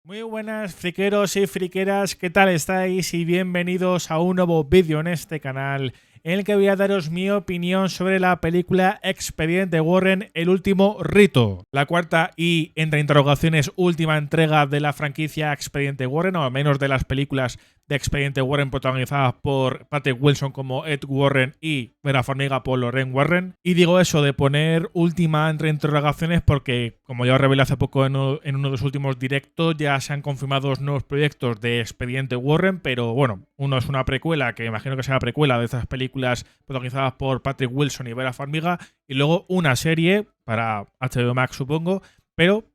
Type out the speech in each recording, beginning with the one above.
Muy buenas friqueros y friqueras, ¿qué tal estáis? Y bienvenidos a un nuevo vídeo en este canal en el que voy a daros mi opinión sobre la película Expediente Warren, el último rito. La cuarta y, entre interrogaciones, última entrega de la franquicia Expediente Warren, o al menos de las películas de Expediente Warren protagonizadas por Patrick Wilson como Ed Warren y Vera Farmiga por Lorraine Warren. Y digo eso de poner última entre interrogaciones porque, como ya os revelé hace poco en uno de los últimos directos, ya se han confirmado dos nuevos proyectos de Expediente Warren, pero bueno, uno es una precuela, que imagino que será precuela de estas películas protagonizadas por Patrick Wilson y Vera Farmiga, y luego una serie para HBO Max, supongo. Pero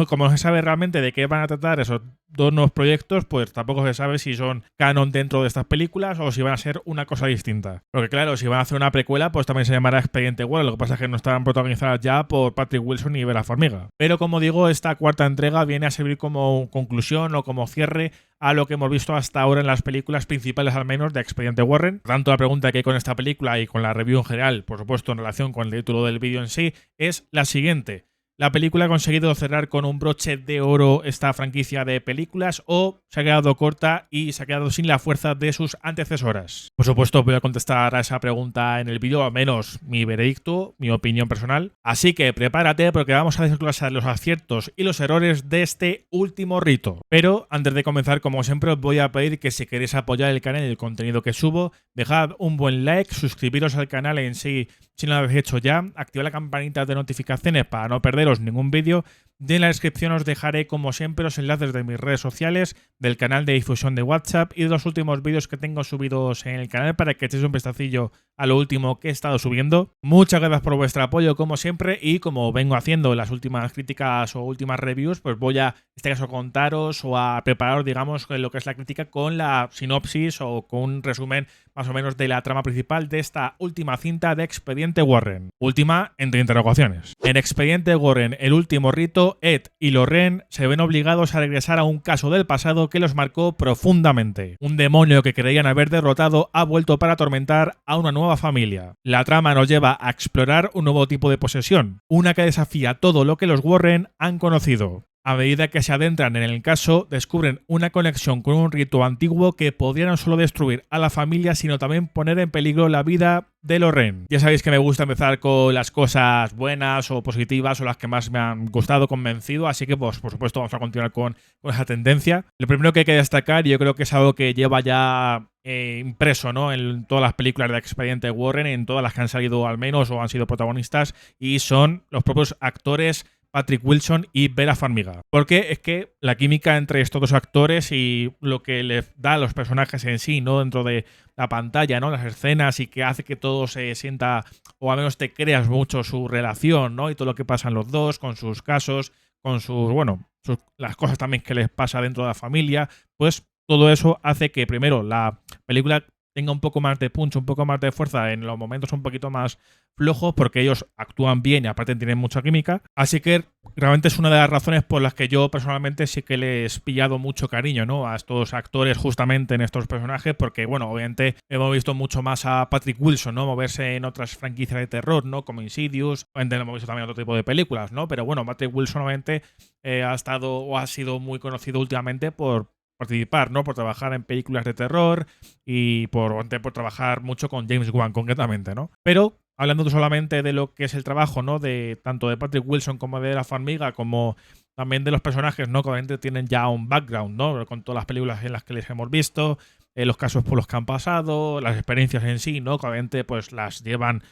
como no se sabe realmente de qué van a tratar esos dos nuevos proyectos, pues tampoco se sabe si son canon dentro de estas películas o si van a ser una cosa distinta. Porque claro, si van a hacer una precuela, pues también se llamará Expediente Warren. Lo que pasa es que no estarán protagonizadas ya por Patrick Wilson y Vera Farmiga. Pero como digo, esta cuarta entrega viene a servir como conclusión o como cierre a lo que hemos visto hasta ahora en las películas principales, al menos, de Expediente Warren. Por tanto, la pregunta que hay con esta película y con la review en general, por supuesto en relación con el título del vídeo en sí, es la siguiente. ¿La película ha conseguido cerrar con un broche de oro esta franquicia de películas o se ha quedado corta y se ha quedado sin la fuerza de sus antecesoras? Por supuesto, voy a contestar a esa pregunta en el vídeo, al menos mi veredicto, mi opinión personal. Así que prepárate porque vamos a desglosar los aciertos y los errores de este último rito. Pero antes de comenzar, como siempre, os voy a pedir que si queréis apoyar el canal y el contenido que subo, dejad un buen like, suscribiros al canal en sí si no lo habéis hecho ya, activad la campanita de notificaciones para no perderos ningún vídeo. En la descripción os dejaré, como siempre, los enlaces de mis redes sociales, del canal de difusión de WhatsApp y de los últimos vídeos que tengo subidos en el canal para que echéis un vistacillo a lo último que he estado subiendo. Muchas gracias por vuestro apoyo, como siempre, y como vengo haciendo las últimas críticas o últimas reviews, pues voy a, en este caso, contaros o a prepararos, digamos, lo que es la crítica con la sinopsis o con un resumen más o menos de la trama principal de esta última cinta de Expediente Warren. Última entre interrogaciones. En Expediente Warren, el último rito, Ed y Lorraine se ven obligados a regresar a un caso del pasado que los marcó profundamente. Un demonio que creían haber derrotado ha vuelto para atormentar a una nueva familia. La trama nos lleva a explorar un nuevo tipo de posesión, una que desafía todo lo que los Warren han conocido. A medida que se adentran en el caso, descubren una conexión con un rito antiguo que podría no solo destruir a la familia, sino también poner en peligro la vida de Lorraine. Ya sabéis que me gusta empezar con las cosas buenas o positivas o las que más me han gustado, convencido, así que pues por supuesto vamos a continuar con esa tendencia. Lo primero que hay que destacar, y yo creo que es algo que lleva ya impreso, ¿no?, en todas las películas de Expediente Warren, en todas las que han salido al menos o han sido protagonistas, y son los propios actores Patrick Wilson y Vera Farmiga. Porque es que la química entre estos dos actores y lo que les da a los personajes en sí, ¿no?, dentro de la pantalla, ¿no?, las escenas, y que hace que todo se sienta, o al menos te creas mucho su relación, ¿no?, y todo lo que pasa en los dos, con sus casos, con sus, bueno, las cosas también que les pasa dentro de la familia, pues todo eso hace que primero la película tenga un poco más de punch, un poco más de fuerza en los momentos un poquito más flojos, porque ellos actúan bien y aparte tienen mucha química. Así que realmente es una de las razones por las que yo personalmente sí que les he pillado mucho cariño, ¿no?, a estos actores justamente en estos personajes, porque bueno, obviamente hemos visto mucho más a Patrick Wilson, ¿no?, moverse en otras franquicias de terror, ¿no?, como Insidious, obviamente lo hemos visto también en otro tipo de películas, ¿no?, pero bueno, Patrick Wilson obviamente ha estado o ha sido muy conocido últimamente por participar, ¿no?, por trabajar en películas de terror y por trabajar mucho con James Wan concretamente, ¿no? Pero hablando solamente de lo que es el trabajo, ¿no?, de tanto de Patrick Wilson como de la Farmiga, como también de los personajes, ¿no?, que obviamente tienen ya un background, ¿no?, con todas las películas en las que les hemos visto, los casos por los que han pasado, las experiencias en sí, ¿no?, que obviamente pues las llevan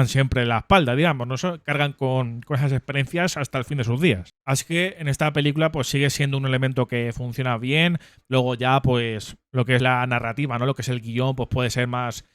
siempre en la espalda, digamos, no se cargan con esas experiencias hasta el fin de sus días. Así que en esta película pues sigue siendo un elemento que funciona bien. Luego ya pues lo que es la narrativa, ¿no?, lo que es el guión, pues puede ser más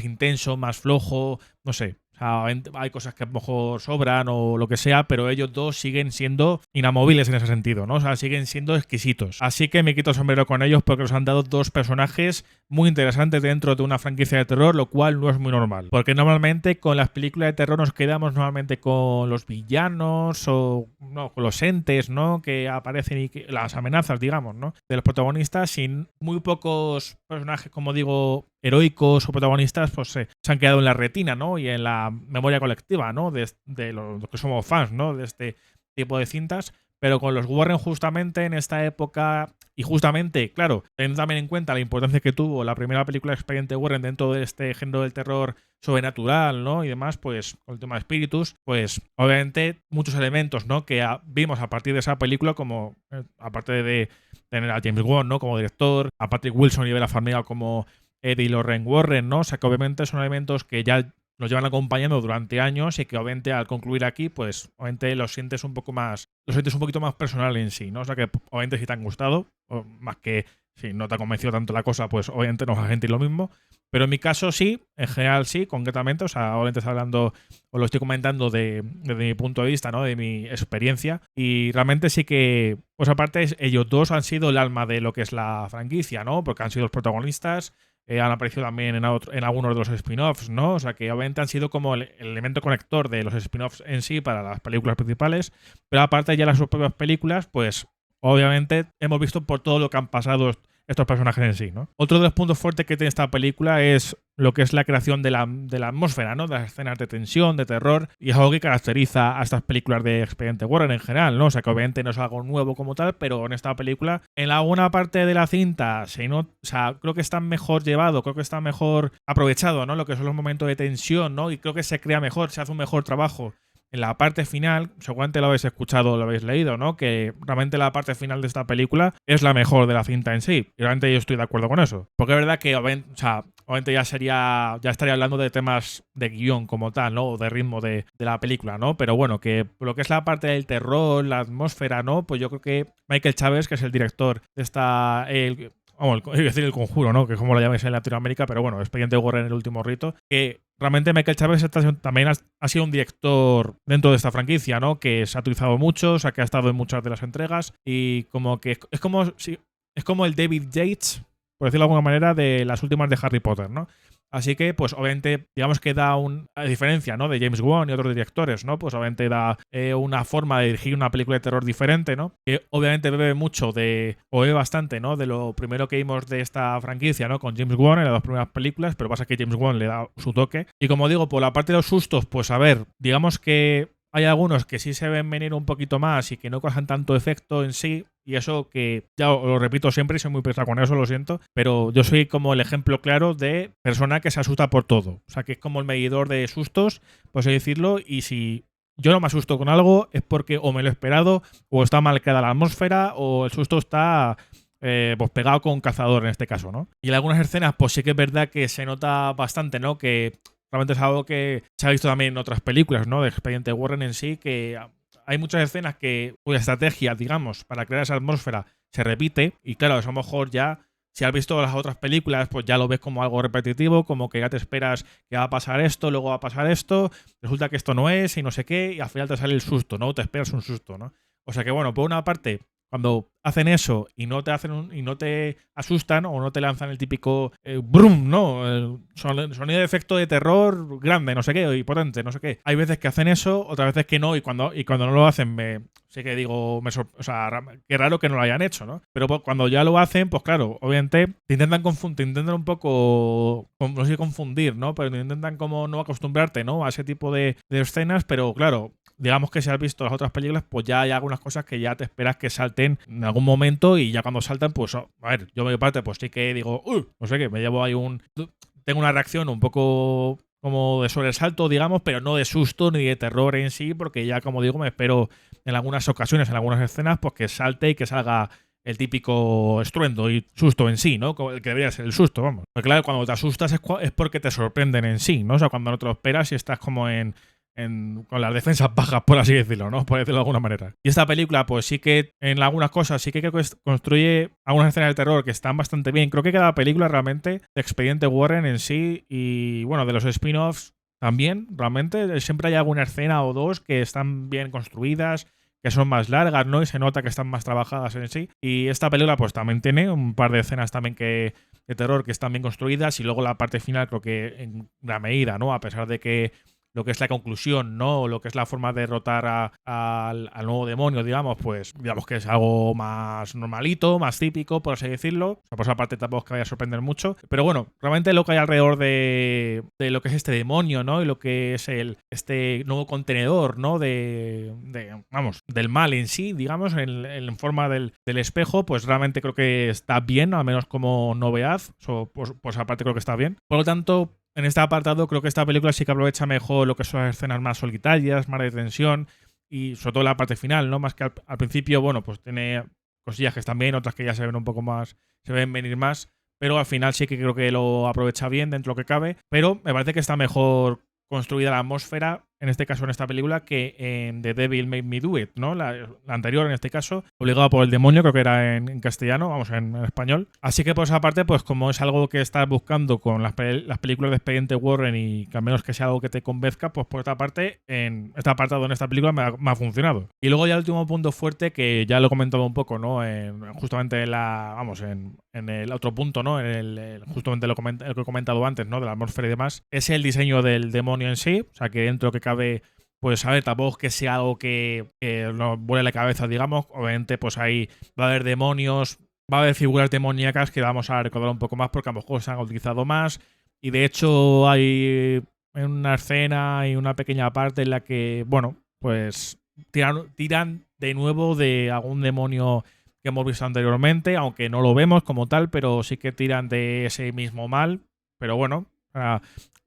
intenso, más flojo, no sé. O sea, hay cosas que a lo mejor sobran o lo que sea, pero ellos dos siguen siendo inamovibles en ese sentido, ¿no? O sea, siguen siendo exquisitos. Así que me quito el sombrero con ellos porque nos han dado dos personajes muy interesantes dentro de una franquicia de terror, lo cual no es muy normal. Porque normalmente con las películas de terror nos quedamos normalmente con los villanos o no, con los entes, ¿no?, que aparecen y las amenazas, digamos, ¿no?, de los protagonistas, sin muy pocos personajes, como digo, heroicos o protagonistas, pues se han quedado en la retina, ¿no?, y en la memoria colectiva, ¿no?, de los que somos fans, ¿no?, de este tipo de cintas. pero con los Warren justamente en esta época, y justamente, claro, teniendo también en cuenta la importancia que tuvo la primera película de Expediente Warren dentro de este género del terror sobrenatural, ¿no? Y demás, pues con el tema de espíritus, pues obviamente muchos elementos, ¿no? Que vimos a partir de esa película, como aparte de tener a James Wan, ¿no? Como director, a Patrick Wilson y Bella Farmiga como Eddie y Lorraine Warren, ¿no? O sea que obviamente son elementos que ya nos llevan acompañando durante años y que obviamente al concluir aquí, pues obviamente los sientes un poquito más personal en sí, ¿no? O sea que obviamente si te han gustado, o más que si no te ha convencido tanto la cosa, pues obviamente no vas a sentir lo mismo. Pero en mi caso sí, en general sí, concretamente, o sea, obviamente estoy hablando, o lo estoy comentando desde mi punto de vista, ¿no? De mi experiencia. Y realmente sí que, pues aparte, ellos dos han sido el alma de lo que es la franquicia, ¿no? Porque han sido los protagonistas. Han aparecido también en algunos de los spin-offs, ¿no? O sea que obviamente han sido como el elemento conector de los spin-offs en sí para las películas principales, pero aparte ya las sus propias películas, pues obviamente hemos visto por todo lo que han pasado estos personajes en sí, ¿no? Otro de los puntos fuertes que tiene esta película es lo que es la creación de la atmósfera, ¿no? De las escenas de tensión, de terror, y es algo que caracteriza a estas películas de Expediente Warren en general, ¿no? O sea, que obviamente no es algo nuevo como tal, pero en esta película, en alguna parte de la cinta, o sea, creo que está mejor llevado, creo que está mejor aprovechado, ¿no? Lo que son los momentos de tensión, ¿no? Y creo que se crea mejor, se hace un mejor trabajo en la parte final, seguramente lo habéis escuchado o lo habéis leído, ¿no? Que realmente la parte final de esta película es la mejor de la cinta en sí. Y realmente yo estoy de acuerdo con eso. Porque es verdad que obviamente ya estaría hablando de temas de guión como tal, ¿no? O de ritmo de la película, ¿no? Pero bueno, que lo que es la parte del terror, la atmósfera, ¿no? Pues yo creo que Michael Chaves, que es el director de esta... Vamos, iba a decir El Conjuro, ¿no? Que es como lo llamáis en Latinoamérica, pero bueno, Expediente Warren, El Último Rito, que realmente Michael Chaves también ha sido un director dentro de esta franquicia, ¿no? Que se ha utilizado mucho, o sea, que ha estado en muchas de las entregas y como que es como el David Yates, por decirlo de alguna manera, de las últimas de Harry Potter, ¿no? Así que, pues, obviamente, digamos que da a diferencia, ¿no? De James Wan y otros directores, ¿no? Pues, obviamente, da una forma de dirigir una película de terror diferente, ¿no? Que, obviamente, bebe bastante, ¿no? De lo primero que vimos de esta franquicia, ¿no? Con James Wan en las dos primeras películas, pero pasa que James Wan le da su toque. Y, como digo, por la parte de los sustos, pues, a ver, digamos que hay algunos que sí se ven venir un poquito más y que no causan tanto efecto en sí. Y eso que ya lo repito siempre y soy muy pesado con eso, lo siento. Pero yo soy como el ejemplo claro de persona que se asusta por todo. O sea, que es como el medidor de sustos, por así decirlo. Y si yo no me asusto con algo es porque o me lo he esperado, o está mal creada la atmósfera, o el susto está pues pegado con un cazador en este caso, ¿no? Y en algunas escenas, pues sí que es verdad que se nota bastante, ¿no? Que realmente es algo que se ha visto también en otras películas, ¿no? De Expediente Warren en sí, que hay muchas escenas cuya estrategia, digamos, para crear esa atmósfera se repite. Y claro, eso a lo mejor ya, si has visto las otras películas, pues ya lo ves como algo repetitivo, como que ya te esperas que va a pasar esto, luego va a pasar esto, resulta que esto no es y no sé qué, y al final te sale el susto, ¿no? Te esperas un susto, ¿no? O sea que bueno, por una parte, cuando hacen eso y no te asustan o no te lanzan el típico brum, ¿no? El sonido de efecto de terror grande, no sé qué, y potente, no sé qué. Hay veces que hacen eso, otras veces que no, y cuando no lo hacen, sí que digo, o sea, qué raro que no lo hayan hecho, ¿no? Pero cuando ya lo hacen, pues claro, obviamente te intentan un poco, no sé, confundir, ¿no? Pero te intentan como no acostumbrarte, ¿no? A ese tipo de escenas, pero claro, digamos que si has visto las otras películas, pues ya hay algunas cosas que ya te esperas que salten en algún momento y ya cuando saltan, pues, a ver, yo de mi parte, pues sí que digo, no sé qué, me llevo ahí tengo una reacción un poco como de sobresalto, digamos, pero no de susto ni de terror en sí, porque ya, como digo, me espero en algunas ocasiones, en algunas escenas, pues que salte y que salga el típico estruendo y susto en sí, ¿no? Como el que debería ser el susto, vamos. Porque claro, cuando te asustas es porque te sorprenden en sí, ¿no? O sea, cuando no te lo esperas y estás como con las defensas bajas, por así decirlo, ¿no? Por decirlo de alguna manera. Y esta película, pues sí que en algunas cosas sí que construye algunas escenas de terror que están bastante bien. Creo que cada película realmente de Expediente Warren en sí y, bueno, de los spin-offs también, realmente siempre hay alguna escena o dos que están bien construidas, que son más largas, ¿no? Y se nota que están más trabajadas en sí. Y esta película pues también tiene un par de escenas también de terror que están bien construidas y luego la parte final creo que en gran medida, ¿no? A pesar de que lo que es la conclusión, ¿no? O lo que es la forma de derrotar al nuevo demonio, digamos, pues digamos que es algo más normalito, más típico, por así decirlo. O sea, por esa parte tampoco es que vaya a sorprender mucho. Pero bueno, realmente lo que hay alrededor de lo que es este demonio, ¿no? Y lo que es este nuevo contenedor, ¿no? Vamos, del mal en sí, digamos, en forma del espejo, pues realmente creo que está bien, al menos como novedad. Pues aparte creo que está bien. Por lo tanto, en este apartado creo que esta película sí que aprovecha mejor lo que son las escenas más solitarias, más de tensión y sobre todo la parte final, ¿no? Más que al principio, bueno, pues tiene cosillas que están bien, otras que ya se ven un poco más, se ven venir más, pero al final sí que creo que lo aprovecha bien dentro de lo que cabe, pero me parece que está mejor construida la atmósfera, en este caso en esta película, que en The Devil Made Me Do It, ¿no? La anterior, en este caso, obligado por el demonio, creo que era en castellano, vamos, en español. Así que por esa parte, pues como es algo que estás buscando con las películas de Expediente Warren y que al menos que sea algo que te convenzca, pues por esta parte, en este apartado en esta película me ha funcionado. Y luego ya el último punto fuerte, que ya lo he comentado un poco, ¿no? Justamente en el otro punto, ¿no? Justamente lo que he comentado antes, ¿no? De la atmósfera y demás, es el diseño del demonio en sí, o sea que dentro que cabe, pues a ver, tampoco es que sea algo que nos vuele la cabeza, digamos. Obviamente, pues ahí va a haber demonios, va a haber figuras demoníacas que vamos a recordar un poco más porque a lo mejor se han utilizado más. Y de hecho hay una escena y una pequeña parte en la que, bueno, pues tiran de nuevo de algún demonio que hemos visto anteriormente, aunque no lo vemos como tal, pero sí que tiran de ese mismo mal. Pero bueno,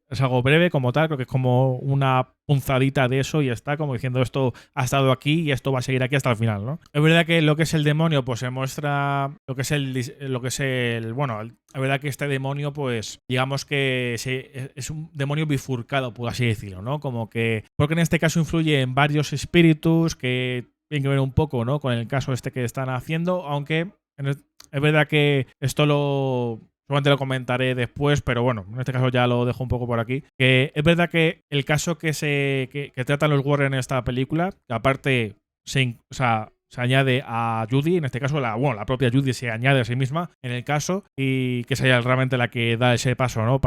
es algo breve como tal, creo que es como una punzadita de eso y está como diciendo esto ha estado aquí y esto va a seguir aquí hasta el final, ¿no? Es verdad que lo que es el demonio pues se muestra lo que es bueno, es verdad que este demonio pues digamos que es un demonio bifurcado, por así decirlo, ¿no? Como que porque en este caso influye en varios espíritus que tienen que ver un poco, ¿no? Con el caso este que están haciendo, aunque es verdad que esto seguramente lo comentaré después, pero bueno, en este caso ya lo dejo un poco por aquí. Que es verdad que el caso que tratan los Warren en esta película, que aparte se añade a Judy, en este caso la propia Judy se añade a sí misma en el caso, y que es ella realmente la que da ese paso, ¿no?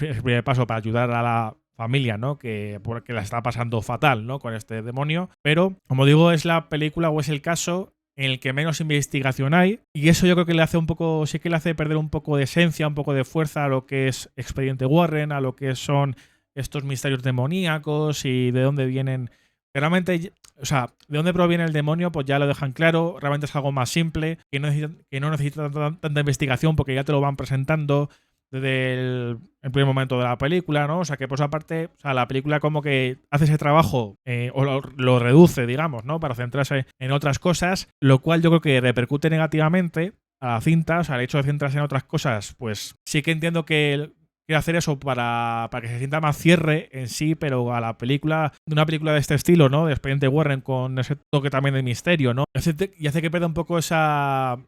El primer paso para ayudar a la familia, ¿no? Porque la está pasando fatal, ¿no? Con este demonio. Pero, como digo, es la película o es el caso en el que menos investigación hay, y eso yo creo que le hace sí que le hace perder un poco de esencia, un poco de fuerza a lo que es Expediente Warren, a lo que son estos misterios demoníacos y de dónde vienen. Realmente, o sea, de dónde proviene el demonio, pues ya lo dejan claro, realmente es algo más simple, que no necesita tanta investigación porque ya te lo van presentando desde el primer momento de la película, ¿no? O sea, que por esa parte, o sea, la película como que hace ese trabajo o lo reduce, digamos, ¿no? Para centrarse en otras cosas, lo cual yo creo que repercute negativamente a la cinta, o sea, el hecho de centrarse en otras cosas, pues sí que entiendo que quiere hacer eso para que se sienta más cierre en sí, pero a la película, de una película de este estilo, ¿no? De Expediente Warren con ese toque también de misterio, ¿no? Y hace que pierda un poco esa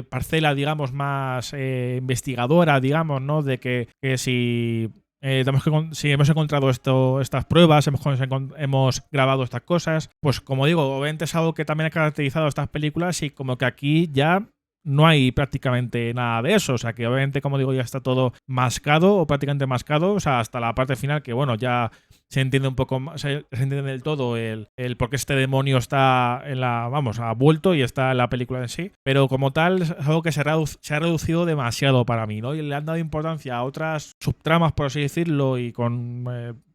parcela, digamos, más investigadora, digamos, ¿no? De que si si hemos encontrado estas pruebas, hemos grabado estas cosas, pues como digo, obviamente es algo que también ha caracterizado a estas películas y como que aquí ya no hay prácticamente nada de eso, o sea que obviamente, como digo, ya está todo mascado o prácticamente mascado, o sea, hasta la parte final que bueno, ya se entiende un poco más, se entiende del todo el por qué este demonio está ha vuelto y está en la película en sí, pero como tal es algo que se ha reducido demasiado para mí, ¿no? Y le han dado importancia a otras subtramas, por así decirlo, y con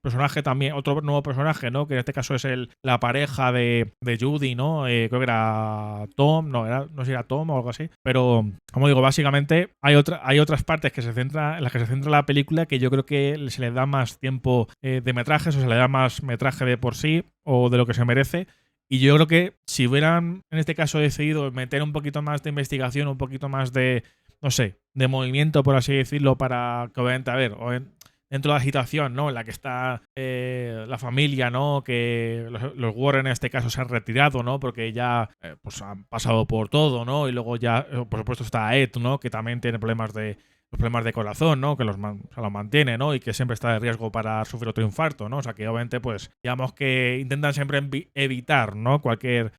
personaje también, otro nuevo personaje, ¿no? Que en este caso es la pareja de Judy, ¿no? Creo que era Tom, no sé si era Tom o algo así. Pero, como digo, básicamente hay otras partes en las que se centra la película que yo creo que se le da más tiempo de metrajes o se le da más metraje de por sí o de lo que se merece. Y yo creo que si hubieran, en este caso, decidido meter un poquito más de investigación, un poquito más de, no sé, de movimiento, por así decirlo, para que obviamente, dentro de la situación, ¿no? En la que está la familia, ¿no? Que los Warren en este caso se han retirado, ¿no? Porque ya pues han pasado por todo, ¿no? Y luego ya, por supuesto, está Ed, ¿no? Que también tiene problemas de los problemas de corazón, ¿no? Que o sea, los mantiene, ¿no? Y que siempre está de riesgo para sufrir otro infarto, ¿no? O sea, que obviamente, pues, digamos que intentan siempre evitar, ¿no? Cualquier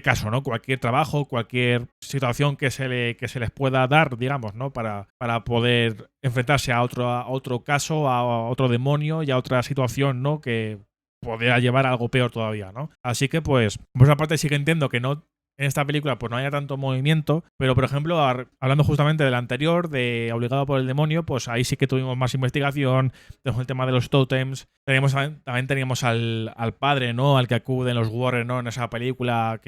caso, ¿no? Cualquier trabajo, cualquier situación que se les pueda dar, digamos, ¿no? Para poder enfrentarse a otro caso, a otro demonio y a otra situación, ¿no? Que podría llevar a algo peor todavía, ¿no? Así que, pues, por esa parte sí que entiendo que no en esta película pues no haya tanto movimiento, pero por ejemplo, hablando justamente del anterior, de Obligado por el demonio, pues ahí sí que tuvimos más investigación, tenemos el tema de los tótems, también teníamos al padre, ¿no? Al que acuden los Warren, ¿no? En esa película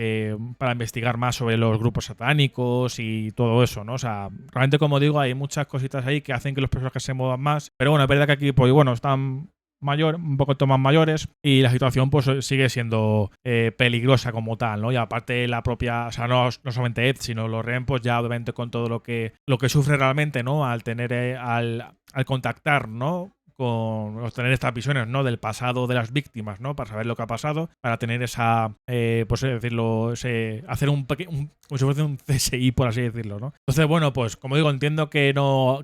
para investigar más sobre los grupos satánicos y todo eso, ¿no? O sea, realmente como digo, hay muchas cositas ahí que hacen que los personajes se muevan más, pero bueno, es verdad que aquí, pues bueno, están un poquito más mayores y la situación pues sigue siendo peligrosa como tal, ¿no? Y aparte la propia, o sea, no solamente Ed, sino Lorraine, pues ya obviamente con todo lo que sufre realmente, ¿no? Al tener, al contactar, ¿no? Con obtener estas visiones, ¿no? Del pasado de las víctimas, ¿no? Para saber lo que ha pasado, para tener esa, pues decirlo, hacer como si fuese un CSI, por así decirlo, ¿no? Entonces, bueno, pues como digo, entiendo que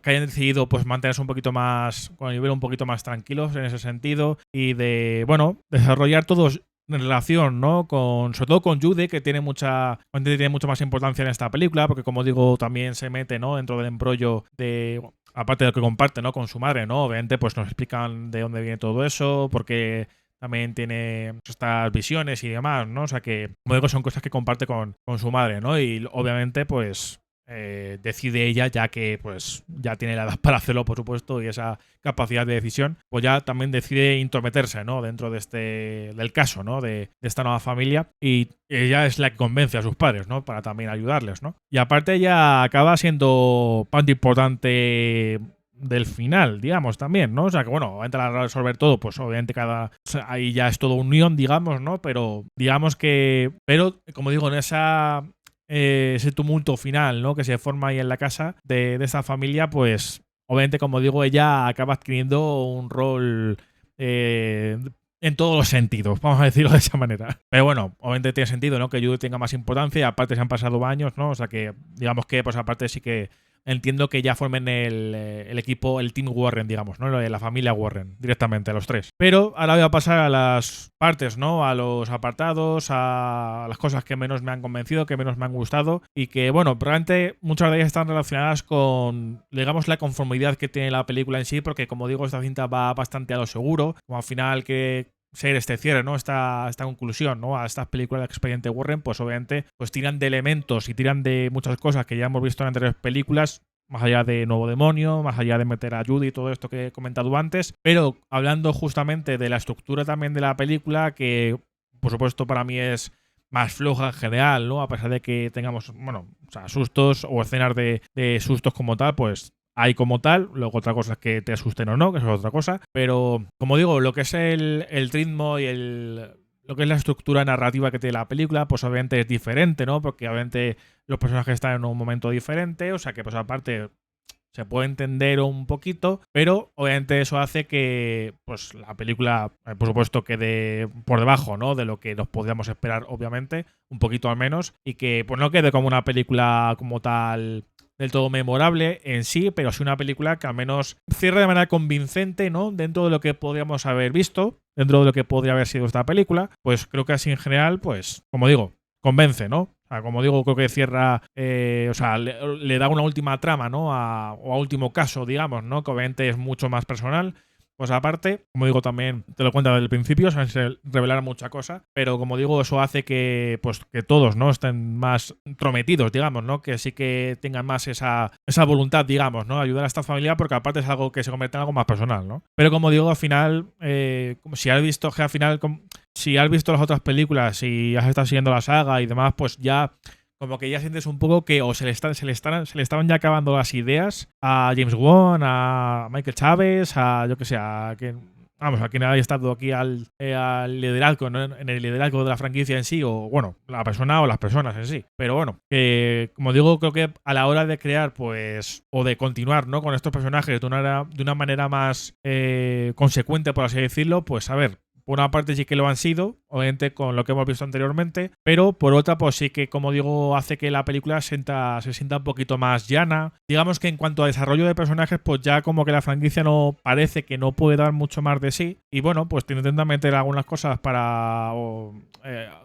hayan decidido pues mantenerse un poquito más, con el nivel un poquito más tranquilos en ese sentido y de, bueno, desarrollar todos en relación, ¿no? Sobre todo con Jude, que tiene mucha más importancia en esta película, porque como digo, también se mete, ¿no? Dentro del embrollo de, aparte de lo que comparte, ¿no? Con su madre, ¿no? Obviamente, pues nos explican de dónde viene todo eso, porque también tiene estas visiones y demás, ¿no? O sea que, como digo, son cosas que comparte con su madre, ¿no? Y obviamente, pues decide ella, ya que pues ya tiene la edad para hacerlo, por supuesto, y esa capacidad de decisión, pues ya también decide intrometerse, ¿no? Dentro de del caso, ¿no? De esta nueva familia, y ella es la que convence a sus padres, ¿no? Para también ayudarles, ¿no? Y aparte ella acaba siendo parte importante del final, digamos, también, ¿no? O sea que, bueno, obviamente a resolver todo, pues obviamente ahí ya es todo unión, digamos, ¿no? Pero digamos que, como digo, en ese tumulto final, ¿no? Que se forma ahí en la casa de esta familia, pues obviamente, como digo, ella acaba adquiriendo un rol en todos los sentidos, vamos a decirlo de esa manera. Pero bueno, obviamente tiene sentido, ¿no? Que Jude tenga más importancia y aparte se han pasado años, ¿no? O sea que, digamos que, pues aparte sí que entiendo que ya formen el equipo, el Team Warren, digamos, ¿no? La familia Warren, directamente, a los tres. Pero ahora voy a pasar a las partes, ¿no? A los apartados, a las cosas que menos me han convencido, que menos me han gustado y que, bueno, probablemente muchas de ellas están relacionadas con, digamos, la conformidad que tiene la película en sí, porque como digo, esta cinta va bastante a lo seguro, como al final que ser este cierre, ¿no? Esta conclusión, ¿no? A estas películas del expediente Warren, pues obviamente pues tiran de elementos y tiran de muchas cosas que ya hemos visto en anteriores películas, más allá de Nuevo Demonio, más allá de meter a Judy y todo esto que he comentado antes, pero hablando justamente de la estructura también de la película, que por supuesto para mí es más floja en general, ¿no? A pesar de que tengamos, bueno, o sea, sustos o escenas de sustos como tal, pues hay como tal. Luego otra cosa es que te asusten o no, que eso es otra cosa. Pero, como digo, lo que es el ritmo y lo que es la estructura narrativa que tiene la película, pues obviamente es diferente, ¿no? Porque obviamente los personajes están en un momento diferente, o sea que pues aparte se puede entender un poquito, pero obviamente eso hace que pues la película, por supuesto, quede por debajo, ¿no? De lo que nos podríamos esperar, obviamente, un poquito al menos, y que pues no quede como una película como tal del todo memorable en sí, pero sí una película que al menos cierra de manera convincente, ¿no? Dentro de lo que podríamos haber visto, dentro de lo que podría haber sido esta película, pues creo que así en general, pues, como digo, convence, ¿no? O sea, como digo, creo que cierra, o sea, le da una última trama, ¿no? O a último caso, digamos, ¿no? Que obviamente es mucho más personal. Pues aparte, como digo, también te lo cuento desde el principio, o sea, sin revelar mucha cosa, pero como digo, eso hace que, pues, que todos, ¿no? Estén más entrometidos, digamos, ¿no? Que sí que tengan más esa voluntad, digamos, ¿no? Ayudar a esta familia, porque aparte es algo que se convierte en algo más personal, ¿no? Pero como digo, al final, si has visto que al final, si has visto las otras películas y has estado siguiendo la saga y demás, pues ya como que ya sientes un poco que o se le estaban ya acabando las ideas a James Wan, a Michael Chávez, a yo que sé, a quien haya estado aquí al liderazgo, ¿no? En el liderazgo de la franquicia en sí, o bueno, la persona o las personas en sí. Pero bueno, como digo, creo que a la hora de crear, pues, o de continuar, ¿no? Con estos personajes de una manera más consecuente, por así decirlo, pues a ver, por una parte sí que lo han sido, obviamente con lo que hemos visto anteriormente, pero por otra pues sí que, como digo, hace que la película se sienta un poquito más llana. Digamos que en cuanto a desarrollo de personajes, pues ya como que la franquicia no parece que no puede dar mucho más de sí, y bueno, pues intentan meter algunas cosas para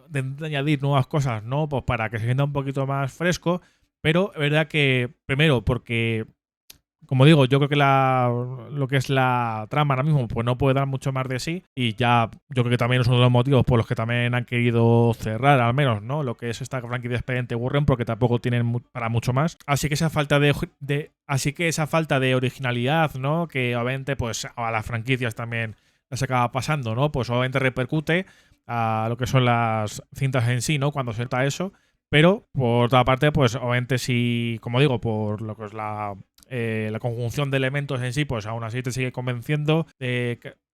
de añadir nuevas cosas, ¿no? Pues para que se sienta un poquito más fresco, pero es verdad que primero porque, como digo, yo creo que lo que es la trama ahora mismo pues no puede dar mucho más de sí, y ya yo creo que también es uno de los motivos por los que también han querido cerrar al menos, ¿no?, lo que es esta franquicia de Expediente Warren, porque tampoco tienen para mucho más. Así que esa falta de originalidad, ¿no?, que obviamente pues a las franquicias también les acaba pasando, ¿no?, pues obviamente repercute a lo que son las cintas en sí, ¿no?, cuando se trata eso. Pero, por otra parte, pues obviamente sí, como digo, por lo que es la conjunción de elementos en sí, pues aún así te sigue convenciendo,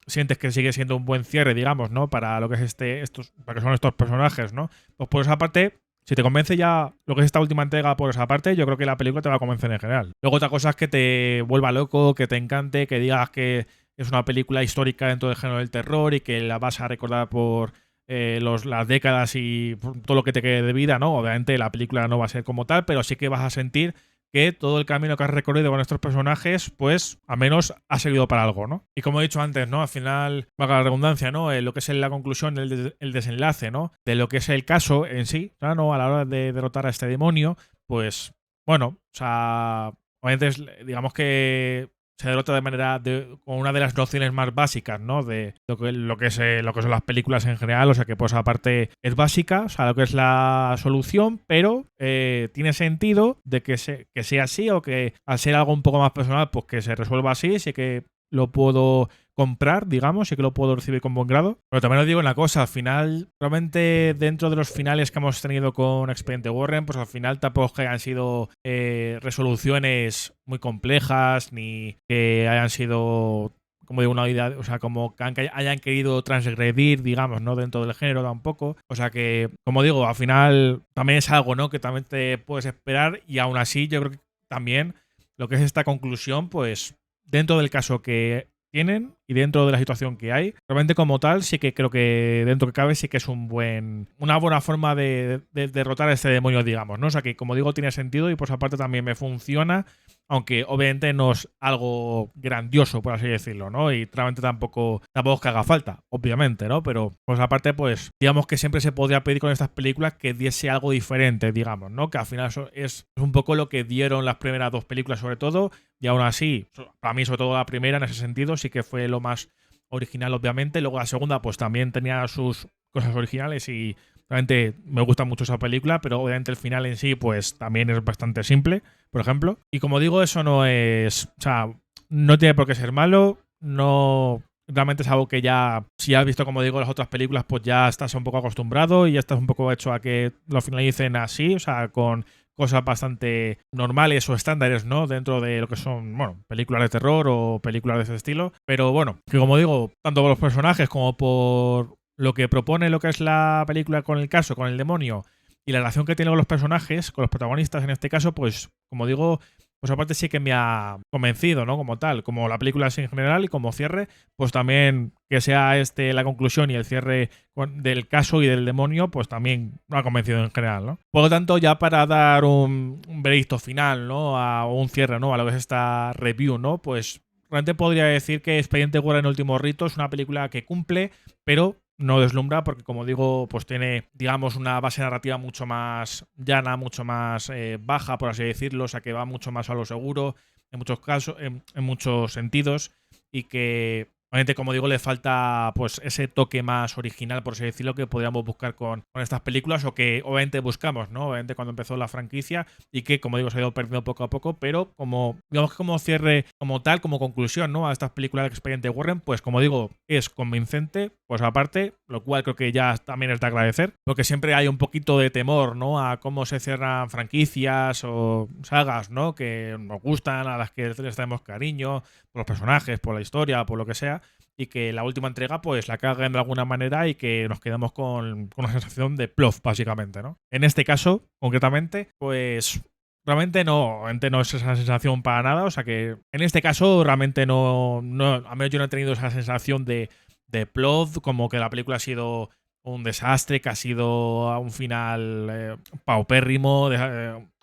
sientes que sigue siendo un buen cierre, digamos, ¿no?, para lo que es para que son estos personajes, ¿no? Pues por esa parte, si te convence ya lo que es esta última entrega por esa parte, yo creo que la película te va a convencer en general. Luego otra cosa es que te vuelva loco, que te encante, que digas que es una película histórica dentro del género del terror y que la vas a recordar por las décadas y todo lo que te quede de vida, ¿no? Obviamente la película no va a ser como tal, pero sí que vas a sentir que todo el camino que has recorrido con estos personajes, pues al menos ha servido para algo, ¿no? Y como he dicho antes, ¿no?, al final, valga la redundancia, ¿no?, lo que es la conclusión, el desenlace, ¿no?, de lo que es el caso en sí, ¿no?, a la hora de derrotar a este demonio, pues bueno, o sea, obviamente digamos que se derrota de manera con una de las nociones más básicas, ¿no?, de lo que son las películas en general, o sea que pues aparte es básica, o sea, lo que es la solución, pero tiene sentido de que sea así, o que al ser algo un poco más personal, pues que se resuelva así, sí que lo puedo comprar, digamos, sí que lo puedo recibir con buen grado. Pero también os digo una cosa, al final, realmente dentro de los finales que hemos tenido con Expediente Warren, pues al final tampoco es que hayan sido resoluciones muy complejas, ni que hayan sido como de una idea, o sea, como que hayan querido transgredir, digamos, ¿no?, dentro del género tampoco. O sea que, como digo, al final también es algo, ¿no?, que también te puedes esperar, y aún así yo creo que también lo que es esta conclusión, pues dentro del caso que tienen y dentro de la situación que hay, realmente como tal sí que creo que dentro que cabe sí que es una buena forma de derrotar a este demonio, digamos, ¿no? O sea que, como digo, tiene sentido y por esa parte también me funciona, aunque obviamente no es algo grandioso, por así decirlo, ¿no? Y realmente tampoco es que haga falta, obviamente, ¿no? Pero por esa parte, pues digamos que siempre se podría pedir con estas películas que diese algo diferente, digamos, ¿no? Que al final eso es un poco lo que dieron las primeras dos películas, sobre todo, y aún así, para mí, sobre todo la primera, en ese sentido, sí que fue lo más original, obviamente. Luego la segunda, pues también tenía sus cosas originales y realmente me gusta mucho esa película, pero obviamente el final en sí, pues también es bastante simple, por ejemplo. Y como digo, eso no es... O sea, no tiene por qué ser malo, no... Realmente es algo que ya, si has visto, como digo, las otras películas, pues ya estás un poco acostumbrado y ya estás un poco hecho a que lo finalicen así, o sea, con cosas bastante normales o estándares, ¿no?, dentro de lo que son, bueno, películas de terror o películas de ese estilo. Pero bueno, que como digo, tanto por los personajes como por lo que propone lo que es la película con el caso, con el demonio, y la relación que tiene con los personajes, con los protagonistas en este caso, pues como digo, pues aparte sí que me ha convencido, ¿no?, como tal, como la película así en general y como cierre, pues también que sea la conclusión y el cierre del caso y del demonio, pues también me ha convencido en general, ¿no? Por lo tanto, ya para dar un veredicto final, ¿no?, o un cierre, ¿no?, a lo que es esta review, ¿no?, pues realmente podría decir que Expediente Warren, Último Rito es una película que cumple, pero no deslumbra porque, como digo, pues tiene, digamos, una base narrativa mucho más llana, mucho más baja, por así decirlo, o sea que va mucho más a lo seguro en muchos casos, en muchos sentidos, y que obviamente, como digo, le falta pues ese toque más original, por así decirlo, que podríamos buscar con estas películas, o que obviamente buscamos, ¿no?, obviamente cuando empezó la franquicia, y que, como digo, se ha ido perdiendo poco a poco, pero como, digamos que como cierre, como tal, como conclusión, ¿no?, a estas películas de Expediente Warren, pues como digo, es convincente, pues aparte, lo cual creo que ya también es de agradecer, porque siempre hay un poquito de temor, ¿no?, a cómo se cierran franquicias o sagas, ¿no?, que nos gustan, a las que les tenemos cariño, por los personajes, por la historia, por lo que sea, y que la última entrega pues la caguen de alguna manera y que nos quedemos con una sensación de plof, básicamente, ¿no? En este caso, concretamente, pues realmente no es esa sensación para nada, o sea que en este caso realmente no al menos yo no he tenido esa sensación de de plot, como que la película ha sido un desastre, que ha sido un final paupérrimo,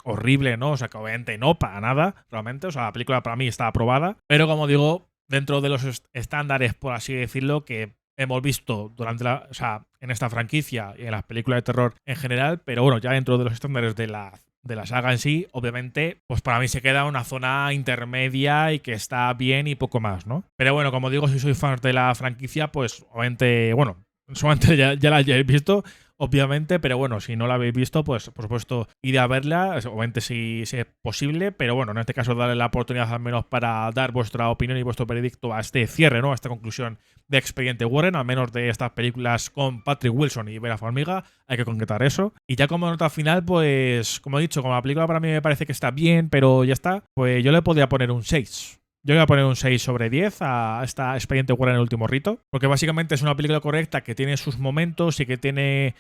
horrible, ¿no? O sea, que obviamente no, para nada, realmente. O sea, la película para mí está aprobada. Pero como digo, dentro de los estándares, por así decirlo, que hemos visto durante o sea, en esta franquicia y en las películas de terror en general, pero bueno, ya dentro de los estándares de la saga en sí, obviamente, pues para mí se queda una zona intermedia y que está bien y poco más, ¿no? Pero bueno, como digo, si sois fans de la franquicia, pues obviamente, bueno, solamente ya la hayáis visto, obviamente, pero bueno, si no la habéis visto, pues por supuesto id a verla, obviamente si es posible, pero bueno, en este caso darle la oportunidad al menos para dar vuestra opinión y vuestro veredicto a este cierre, ¿no? A esta conclusión de Expediente Warren, al menos de estas películas con Patrick Wilson y Vera Farmiga, hay que concretar eso. Y ya como nota final, pues como he dicho, como la película para mí me parece que está bien, pero ya está, pues yo le podría poner un 6. Yo voy a poner un 6 sobre 10 a esta Expediente Warren, el último rito, porque básicamente es una película correcta que tiene sus momentos y que tiene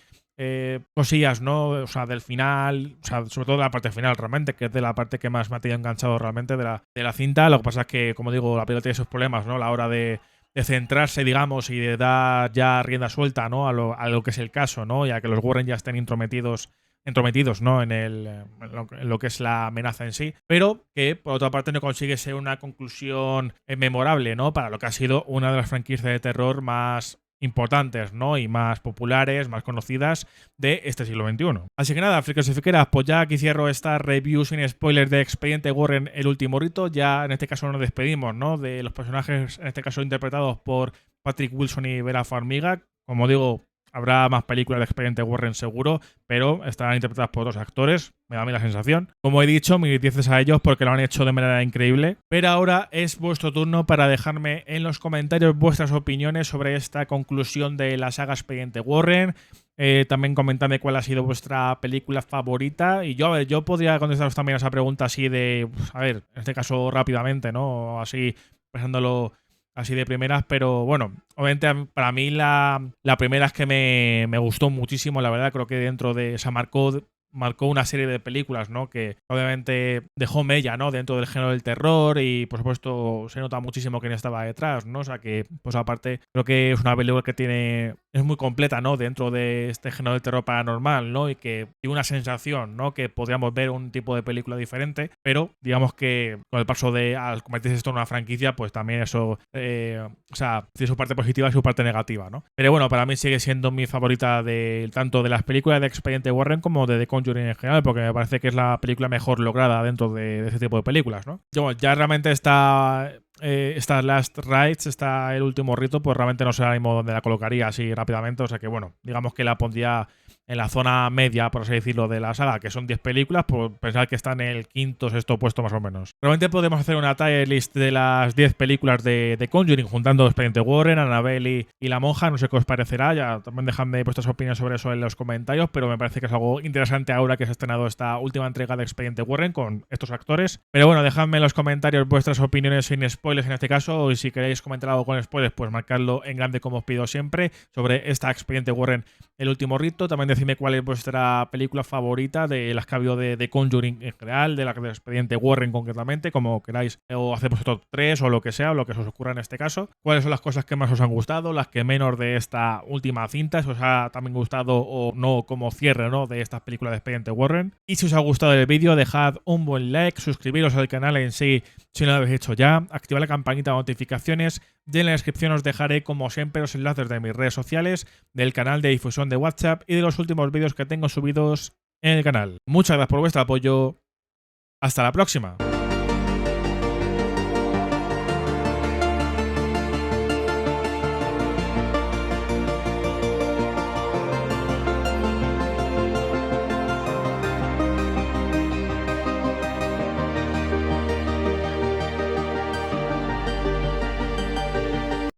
cosillas, ¿no? O sea, del final, o sea, sobre todo de la parte final realmente, que es de la parte que más me ha tenido enganchado realmente de la cinta. Lo que pasa es que, como digo, la película tiene esos problemas, ¿no? A la hora de centrarse, digamos, y de dar ya rienda suelta, ¿no? A lo que es el caso, ¿no? Ya que los Warren ya estén entrometidos, ¿no? En lo que es la amenaza en sí, pero que por otra parte no consigue ser una conclusión memorable, ¿no? Para lo que ha sido una de las franquicias de terror más importantes, ¿no? Y más populares, más conocidas de este siglo XXI. Así que nada, frikos y friqueras, pues ya aquí cierro esta review sin spoilers de Expediente Warren, el último rito. Ya en este caso nos despedimos, ¿no? De los personajes, en este caso interpretados por Patrick Wilson y Vera Farmiga. Como digo, habrá más películas de Expediente Warren seguro, pero estarán interpretadas por otros actores, me da a mí la sensación. Como he dicho, mis 10 a ellos porque lo han hecho de manera increíble. Pero ahora es vuestro turno para dejarme en los comentarios vuestras opiniones sobre esta conclusión de la saga Expediente Warren. También comentadme cuál ha sido vuestra película favorita. Y yo, a ver, yo podría contestaros también a esa pregunta así de, a ver, en este caso rápidamente, ¿no? Así, pensándolo así de primeras, pero bueno, obviamente para mí la primera es que me gustó muchísimo, la verdad, creo que dentro de esa marcó una serie de películas, ¿no? Que obviamente dejó mella, ¿no? Dentro del género del terror y por supuesto se nota muchísimo quién estaba detrás, ¿no? O sea que, pues aparte, creo que es una película que es muy completa, ¿no? Dentro de este género del terror paranormal, ¿no? Y que tiene una sensación, ¿no? Que podríamos ver un tipo de película diferente, pero digamos que con el paso al convertirse esto en una franquicia, pues también eso, o sea, tiene su parte positiva y su parte negativa, ¿no? Pero bueno, para mí sigue siendo mi favorita tanto de las películas de Expediente Warren como de The Conjuring en general, porque me parece que es la película mejor lograda dentro de ese tipo de películas, ¿no? Ya realmente está Last Rites, está el último rito, pues realmente no sé ahora mismo dónde la colocaría así rápidamente, o sea que bueno, digamos que la pondría en la zona media, por así decirlo, de la saga, que son 10 películas, por pensar que está en el quinto, sexto puesto más o menos. Realmente podemos hacer una tier list de las 10 películas de Conjuring, juntando Expediente Warren, Annabelle y La Monja, no sé qué os parecerá, ya también dejadme vuestras opiniones sobre eso en los comentarios, pero me parece que es algo interesante ahora que se ha estrenado esta última entrega de Expediente Warren con estos actores. Pero bueno, dejadme en los comentarios vuestras opiniones sin spoilers en este caso, y si queréis comentar algo con spoilers, pues marcadlo en grande como os pido siempre, sobre esta Expediente Warren, el último rito. También decidme cuál es vuestra película favorita de las que ha habido de Conjuring en general, de la de Expediente Warren concretamente, como queráis, o hacer vuestro top 3 o lo que sea, o lo que os ocurra en este caso. ¿Cuáles son las cosas que más os han gustado, las que menos de esta última cinta? Si os ha también gustado o no como cierre, ¿no? De estas películas de Expediente Warren. Y si os ha gustado el vídeo, dejad un buen like, suscribiros al canal en sí si no lo habéis hecho ya, activad la campanita de notificaciones y en la descripción os dejaré como siempre los enlaces de mis redes sociales, del canal de difusión de WhatsApp y de los últimos vídeos que tengo subidos en el canal. Muchas gracias por vuestro apoyo. Hasta la próxima.